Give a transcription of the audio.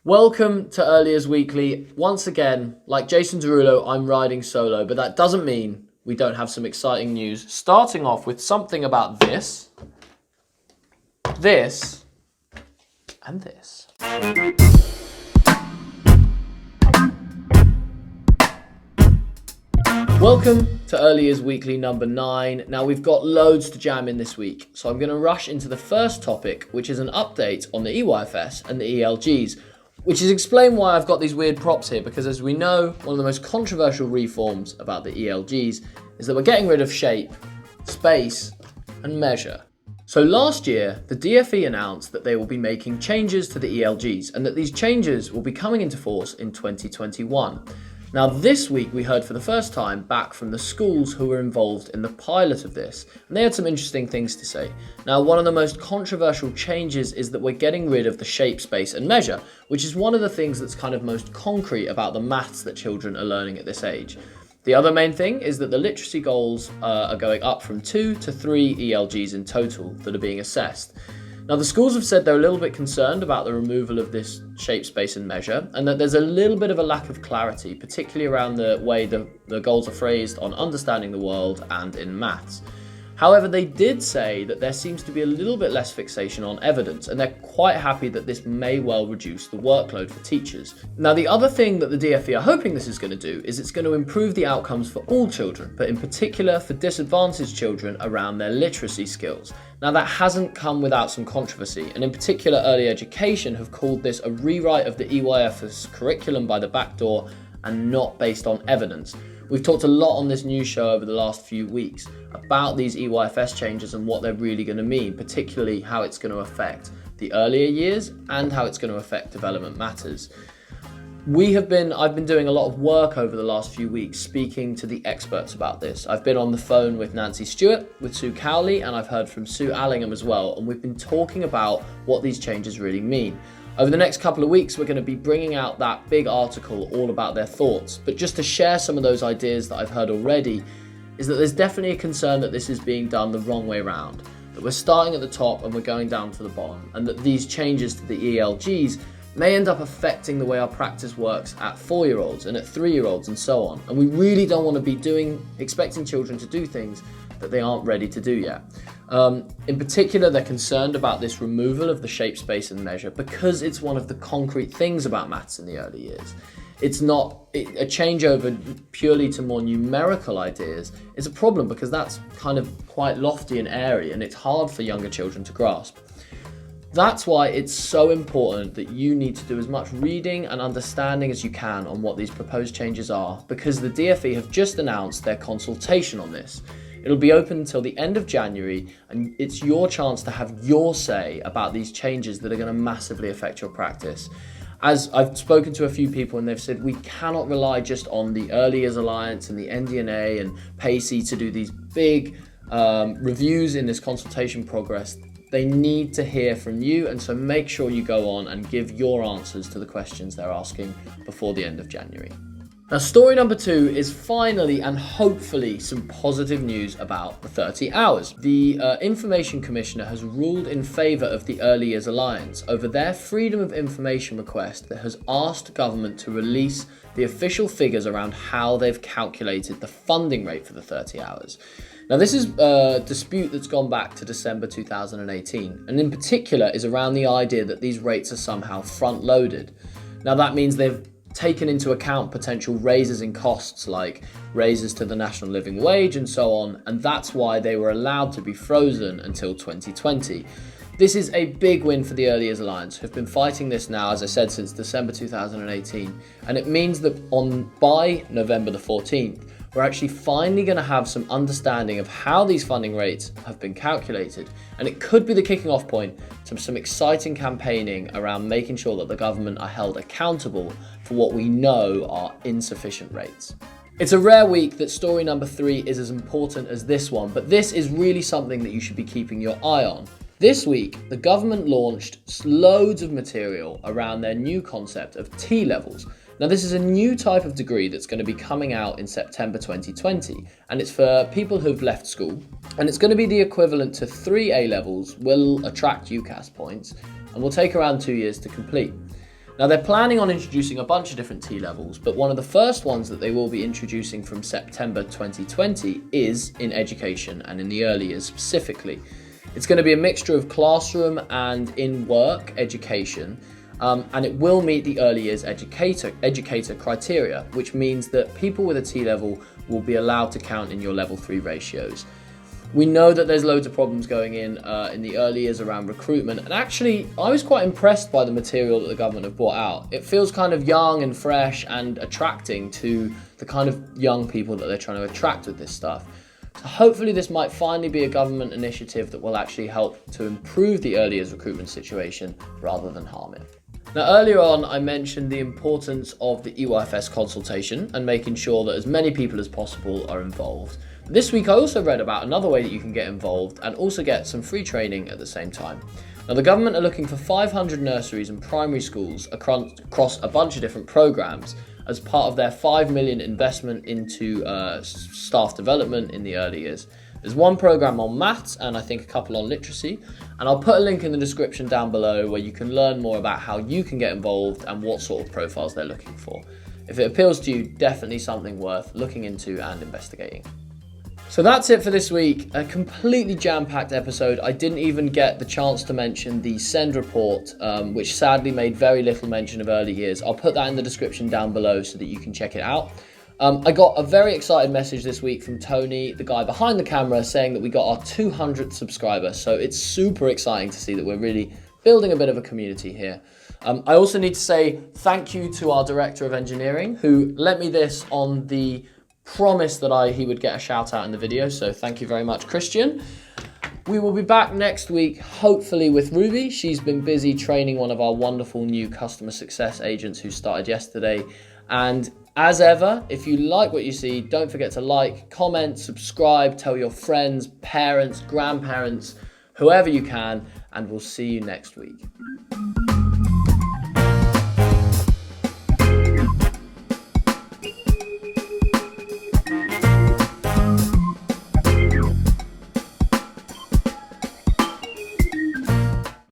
Welcome to Early Years Weekly. Once again, like Jason Derulo, I'm riding solo, but that doesn't mean we don't have some exciting news. Starting off with something about this, and this. Welcome to Early Years Weekly number 9. Now we've got loads to jam in this week, so I'm going to rush into the first topic, which is an update on the EYFS and the ELGs, which is explain why I've got these weird props here, because as we know, one of the most controversial reforms about the ELGs is that we're getting rid of shape, space, and measure. So last year, the DfE announced that they will be making changes to the ELGs and that these changes will be coming into force in 2021. Now this week we heard for the first time back from the schools who were involved in the pilot of this, and they had some interesting things to say. Now one of the most controversial changes is that we're getting rid of the shape, space and measure, which is one of the things that's kind of most concrete about the maths that children are learning at this age. The other main thing is that the literacy goals are going up from 2 to 3 ELGs in total that are being assessed. Now the schools have said they're a little bit concerned about the removal of this shape, space and measure, and that there's a little bit of a lack of clarity, particularly around the way the goals are phrased on understanding the world and in maths. However, they did say that there seems to be a little bit less fixation on evidence, and they're quite happy that this may well reduce the workload for teachers. Now, the other thing that the DfE are hoping this is going to do is it's going to improve the outcomes for all children, but in particular for disadvantaged children around their literacy skills. Now, that hasn't come without some controversy, and in particular, Early Education have called this a rewrite of the EYFS curriculum by the back door and not based on evidence. We've talked a lot on this news show over the last few weeks about these EYFS changes and what they're really going to mean, particularly how it's going to affect the earlier years and how it's going to affect development matters. I've been doing a lot of work over the last few weeks speaking to the experts about this. I've been on the phone with Nancy Stewart, with Sue Cowley, and I've heard from Sue Allingham as well, and we've been talking about what these changes really mean. Over the next couple of weeks, we're going to be bringing out that big article all about their thoughts. But just to share some of those ideas that I've heard already, is that there's definitely a concern that this is being done the wrong way around. That we're starting at the top and we're going down to the bottom. And that these changes to the ELGs may end up affecting the way our practice works at 4-year-olds and at 3-year-olds and so on. And we really don't want to be expecting children to do things that they aren't ready to do yet. In particular, they're concerned about this removal of the shape, space and measure because it's one of the concrete things about maths in the early years. It's not a changeover purely to more numerical ideas. It's a problem because that's kind of quite lofty and airy and it's hard for younger children to grasp. That's why it's so important that you need to do as much reading and understanding as you can on what these proposed changes are, because the DfE have just announced their consultation on this. It'll be open until the end of January, and it's your chance to have your say about these changes that are going to massively affect your practice. As I've spoken to a few people and they've said we cannot rely just on the Early Years Alliance and the NDNA and PACE to do these big reviews in this consultation progress. They need to hear from you, and so make sure you go on and give your answers to the questions they're asking before the end of January. Now, story number 2 is finally and hopefully some positive news about the 30 hours. The Information Commissioner has ruled in favour of the Early Years Alliance over their Freedom of Information request that has asked government to release the official figures around how they've calculated the funding rate for the 30 hours. Now, this is a dispute that's gone back to December 2018, and in particular is around the idea that these rates are somehow front-loaded. Now, that means they've taken into account potential raises in costs like raises to the national living wage and so on, and that's why they were allowed to be frozen until 2020. This is a big win for the Early Years Alliance, who've been fighting this now, as I said, since December 2018, and it means that by November the 14th, we're actually finally going to have some understanding of how these funding rates have been calculated, and it could be the kicking off point to some exciting campaigning around making sure that the government are held accountable for what we know are insufficient rates. It's a rare week that story number 3 is as important as this one, but this is really something that you should be keeping your eye on. This week, the government launched loads of material around their new concept of TLevels. Now, this is a new type of degree that's going to be coming out in September 2020, and it's for people who've left school, and it's going to be the equivalent to 3 A-levels, will attract UCAS points, and will take around 2 years to complete. Now they're planning on introducing a bunch of different T-levels, but one of the first ones that they will be introducing from September 2020 is in education and in the early years specifically. It's going to be a mixture of classroom and in-work education, and it will meet the early years educator criteria, which means that people with a T-level will be allowed to count in your level 3 ratios. We know that there's loads of problems going in the early years around recruitment, and actually I was quite impressed by the material that the government have brought out. It feels kind of young and fresh and attracting to the kind of young people that they're trying to attract with this stuff. So hopefully this might finally be a government initiative that will actually help to improve the early years recruitment situation rather than harm it. Now earlier on I mentioned the importance of the EYFS consultation and making sure that as many people as possible are involved. This week I also read about another way that you can get involved and also get some free training at the same time. Now the government are looking for 500 nurseries and primary schools across a bunch of different programs as part of their 5 million investment into staff development in the early years. There's one program on maths and I think a couple on literacy, and I'll put a link in the description down below where you can learn more about how you can get involved and what sort of profiles they're looking for. If it appeals to you, definitely something worth looking into and investigating. So that's it for this week, a completely jam-packed episode. I didn't even get the chance to mention the SEND report, which sadly made very little mention of early years. I'll put that in the description down below so that you can check it out. I got a very excited message this week from Tony, the guy behind the camera, saying that we got our 200th subscriber. So it's super exciting to see that we're really building a bit of a community here. I also need to say thank you to our Director of Engineering, who lent me this on the promise that he would get a shout out in the video, so thank you very much, Christian. We will be back next week, hopefully with Ruby. She's been busy training one of our wonderful new customer success agents who started yesterday. And as ever, if you like what you see, don't forget to like, comment, subscribe, tell your friends, parents, grandparents, whoever you can, and we'll see you next week.